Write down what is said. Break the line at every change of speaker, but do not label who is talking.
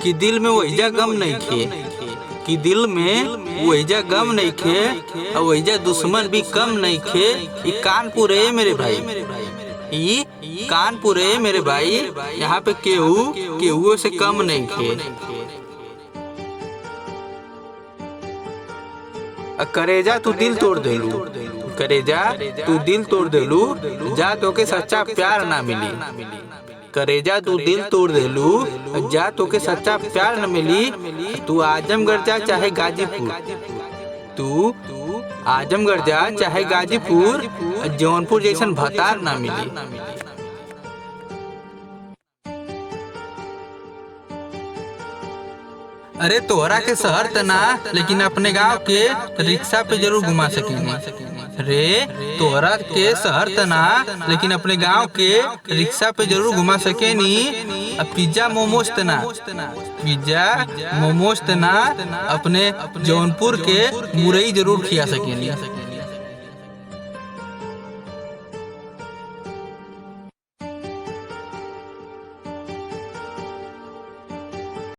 कि दिल में वहीजा गम नहीं खे, कि दिल में वहीजा गम नहीं खे और वहीजा दुश्मन भी कम नहीं खे। ये कानपुर है मेरे भाई, ये कानपुर है मेरे भाई। यहाँ पे केहू से कम नहीं खे। करेजा तू दिल तोड़ देलू, करेजा तू दिल तोड़ देलू, जा तो के सच्चा प्यार ना मिली। करेजा तू दिल तोड़ देलू, जा तो के सच्चा प्यार न मिली। तू आजमगढ़ जा चाहे गाजीपुर, तू आजमगढ़ जा चाहे गाजीपुर, जौनपुर जैसन भतार ना मिली। अरे तोहरा के शहर तना, लेकिन अपने गांव के रिक्शा पे जरूर घुमा सकेंगे। रे तोहरा के शहर तना, लेकिन अपने गांव के रिक्शा पे जरूर घुमा सकेनी। पिज्जा मोमोज तना, पिज्जा मोमोज तना अपने जौनपुर के मुरई जरूर खिया सकेनी।